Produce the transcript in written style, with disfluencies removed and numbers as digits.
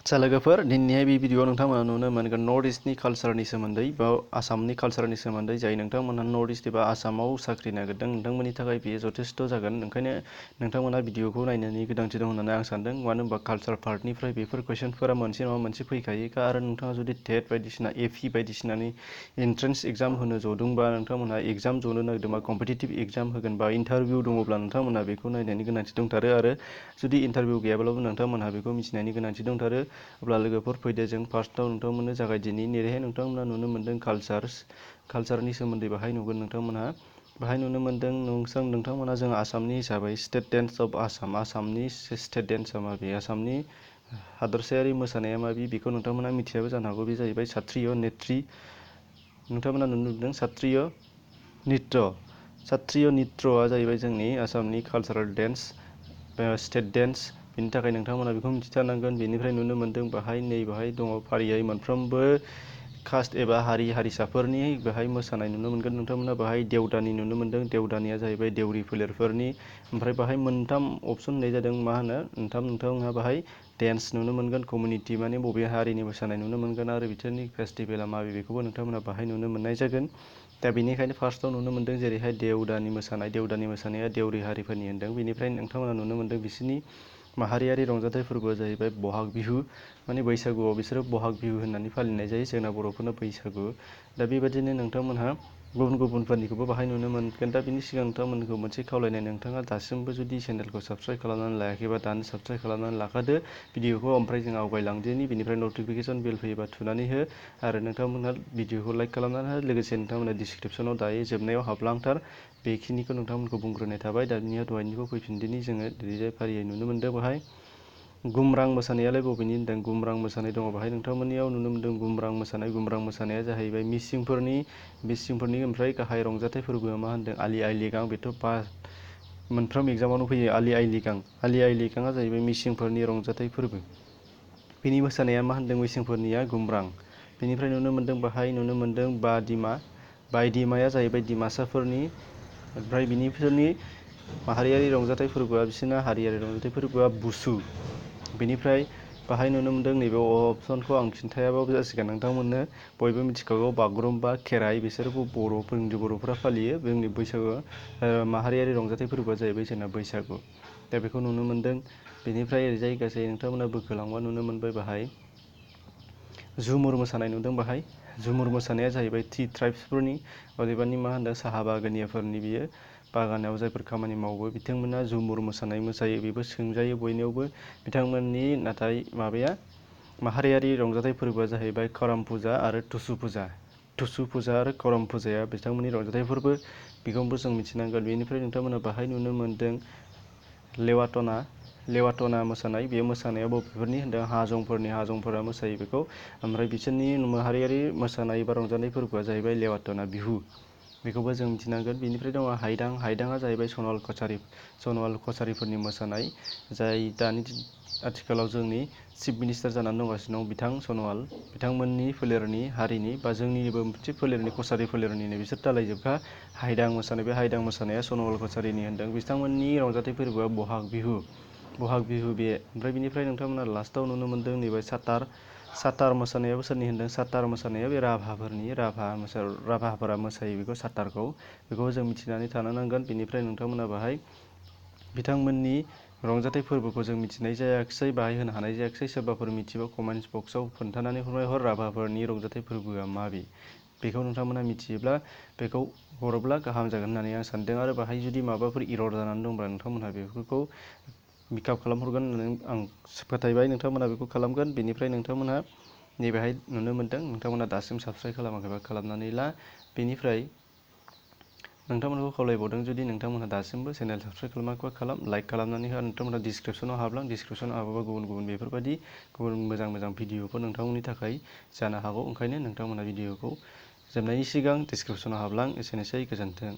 लोगोफोर दिनैहाय बे भिडिअ'आव नोंथांमोना नुनो मोनगोन नर्थ इस्टनि कालचारनि सोमोन्दै बा आसामनि कालचारनि सोमोन्दै जाय नोंथांमोनहा नर्थ इस्ट एबा आसामाव साख्रि नागिरदों नोंथांमोननि थाखाय बेयो जथेस्थ' जागोन। ओंखायनो नोंथांमोना भिडिअ'खौ नायनायनि गोनांथि दं होननानै आं सानदों। मानो होनबा कालचार पार्टनिफ्राय बेफोर कुइसनफोरा मोनसे नङा मोनसे फैखायोखा आरो नोंथाङा जुदि टेट बायदिसिना एपि बायदिसिनानि एन्ट्रेन्स एग्जाम होनो जदोंबा नोंथांमोनहा एग्जाम जनो नागिरदोंबा कम्पिटिटिभ एग्जाम होगोन बा इन्टारभिउ दङब्ला नोंथांमोनहा बेखौ नायनायनि गोनांथि दंथारो आरो जुदि इन्टारभिउ गैयाब्लाबो नोंथांमोनहा बेखौ मिथिनायनि गोनांथि दंथारो। अब्ला लोगोफोर फैदो जों फार्स्टआव नोंथांमोननो जागायदिनि। नेरैहाय नोंथांमोना नुनो मोन्दों कालचारनि सोमोन्दै बाहाय नुगोन नोंथांमोनहा बाहाय नुनो मोन्दों नोंथांमोना जों आसामनि हिसाबै स्टेट डेन्स अफ आसामनि स्टेट डेन्सआ माबे आसामनि हादरसायारि मोसानाया माबे बेखौ नोंथांमोना मिथियाबो जानो हागौ। बे जाहैबाय सात्रिय नेट्रि। नोंथांमोना नुनो मोन्दों सात्रिय नित्रआ जाहैबाय जोंनि आसामनि कालचारेल डेन्स स्टेट डेन्स। बेनि थाखाय नोंथांमोना बेखौ मिथिथारनांगोन। बेनिफ्राय बाहाय दङ फारियै मोनफ्रोमबो कास्ट एबा हारि हारिसाफोरनि बेहाय मोसानाय नुनो मोनगोन नोंथांमोना। बाहाय देवदानि नुनो मोन्दों। देवदानिया जाहैबाय देउरि फोलेरफोरनि। ओमफ्राय बाहाय मोनथाम अपसन होनाय जादों मा होनो नोंथांमोनहा बाहाय डेन्स नुनो मोनगोन कमिउनिटि माने बबे हारिनि मोसानाय नुनो मोनगोन आरो बिसोरनि फेस्टिभेला माबे बेखौबो नोंथांमोना बाहाय नुनो मोननाय जागोन। दा बेनिखायनो फार्स्टआव नुनो मोन्दों जेरैहाय देवदानि मोसानाया देउरि हारिफोरनि होन्दों। बेनिफ्राय नोंथांमोना नुनो मोन्दों बिसोरनि माहारियारि रंजाथाइ फोरबोआ जाहैबाय बहाग बिहु माने बैसागुआव बिसोरो बहाग बिहु होननानै फालिनाय जायो। जोंना बर'फोरना बैसागु। दा बेबायदिनो नोंथांमोनहा गुबुनफोरनिखौबो बाहाय नुनो मोनगोन। दा बिनि सिगां नोंथांमोनखौ मोनसे खावलायनाय नोंथाङा दासिमबो जुदि चेनेलखौ साबस्क्राइब खालामनानै लायाखैबा दानो साबस्क्राइब खालामनानै लाखादो भिडिअ'खौ। ओमफ्राय जों आवगायलांदिनि बेनिफ्राय नटिफिकेसन बेल फैयोबा थुनानै हो आरो नोंथांमोनहा भिडिअ'खौ लाइक खालामनानै हो। लोगोसे नोंथांमोना डिसक्रिपसनाव दायो जोबनायाव हाबलांथार बेखिनिखौ नोंथांमोनखौ बुंग्रोनाय थाबाय। दानिया दहायनिखौ फैफिनदिनि जोङो ओरैजाय फारियै नुनो मोन्दों बाहाय गुमरां मोसानायालाय बबेनि होन्दों गुमरां मोसानाय दङ बाहाय नोंथांमोननियाव नुनो मोन्दों गुमरां मोसानाया जाहैबाय मिसिंफोरनि ओमफ्राय गाहाय रंजाथाइ फोरबोआ मा होन्दों आलि आइ लिगां। बेथ' मोनफ्रोम एग्जामावनो फैयो आलि आइ लिगाङा जाहैबाय मिसिंफोरनि रंजाथाइ फोरबो। बिनि मोसानाया मा होन्दों मिसिंफोरनिया गुमरां। बेनिफ्राय नुनो मोन्दों बायदिमाया जाहैबाय डिमासाफोरनि। ओमफ्राय बिसोरनि माहारियारि रंजाथाइ फोरबोआ बिसोरना हारियारि रंजाथाइ फोरबोआ बुसु। बेनिफ्राय बाहाय नुनो मोन्दों नैबे अपसनखौ आं खिन्थायाबाबो जासिगोन नोंथांमोननो बयबो मिथिखागौ बागुरुम्बा खेराइ बिसोरखौ बर'फोरा फालियो। जोंनि बैसागु माहारियारि रंजाथाइ फोरबोआ जाहैबाय जोंना बैसागु। दा बेखौ नुनो मोन्दों। बेनिफ्राय ओरैजाय गासै नोंथांमोना बोखोलांबा नुनो मोनबाय बाहाय झुमुर मोसानाय नुदों। बाहाय झुमुर मोसानाया जाहैबाय टि ट्राइब्सफोरनि अदेबानि मा होनदों साहा बागानियाफोरनि बियो बागानाव जायफोर खामानि मावो बिथांमोना झुमुर मोसानाय मोसायो। बेबो सोंजायो बयनियावबो बिथांमोननि नाथाय माबाया माहारियारि रंजाथाइ फोरबोआ जाहैबाय करम फुजा आरो टुसु फुजा आरो करम फुजाया बिथांमोननि रंजाथाइ फोरबो बेखौबो जों मिथिनांगोन। बेनिफ्राय नोंथांमोना बाहाय नुनो मोन्दों लेवाटना मोसानाय। बे मोसानाया बबेफोरनि होन्दों हाजंफोरा मोसायो बेखौ। ओमफ्राय बिसोरनि माहारियारि मोसानाय बा रंजानाय फोरबोआ जाहैबाय लेवाटना बिहु बेखौबो जों मिथिनांगोन। बेनिफ्राय दङ हाइदाङा जाहैबाय सनवाल कसारिफोरनि मोसानाय जाय दानि आथिखालाव जोंनि चिफ मिनिस्टार जानानै दंगासिनो दं बिथां सनवाल। बिथांमोननि फोलेरनि हारिनि बा जोंनिबो मोनसे फोलेरनि कसारि फोलेरनिनो बिसोर दालायजोबखा हाइदां मोसानाय। बे हाइदां मोसानाया सनवाल कसारिनि होन्दों। बिथांमोननि रंजाथाइ फोरबोआ बहाग बिहु बे। ओमफ्राय बिनिफ्राय नोंथांमोना लास्टआव नुनो मोन्दों नैबे सातार मोसानायाबो सोरनि होन्दों सातार मोसानाया बे राभाफोरा मोसायो बेखौ सातारखौ। बेखौ जों मिथिनानै थानो नांगोन। बेनिफ्राय नोंथांमोना बाहाय बिथांमोननि रंजाथाइ फोरबोखौ जों मिथिनाय जायाखिसै बाहाय होनो हानाय जायाखिसै। सोरबाफोर मिथिबा कमेन्टस बक्सआव खोन्थानानै हर राभाफोरनि रंजाथाइ फोरबोआ माबे बेखौ नोंथांमोना मिथियोब्ला बेखौ हरोब्ला गाहाम जागोन होननानै आं सानदों। आरो बाहाय जुदि माबाफोर इरर जानानै दंब्ला नोंथांमोनहा बेफोरखौ मेकआप खालामहरगोन होननानै आं फोथायबाय। नोंथांमोना बेखौ खालामगोन। बेनिफ्राय नोंथांमोनहा नैबेहाय नुनो मोन्दों नोंथांमोना दासिम साबस्क्राइब खालामाखैबा खालामनानै ला। बेनिफ्राय नोंथांमोनखौ खावलायबावदों जुदि नोंथांमोनहा दासिमबो चेनेल साबस्क्राइब खालामाखैबा लाइक खालामनानै हो। नोंथांमोनहा डिसक्रिपसनाव हाबोबा गुबुन बेफोरबायदि मोजां भिडिअफोर नोंथांमोननि थाखाय जानो हागौ। ओंखायनो नोंथांमोनहा भिडिअखौ जोबनायनि सिगां डिसक्रिपसनाव हाबलां। एसेनोसै गोजोन्थों।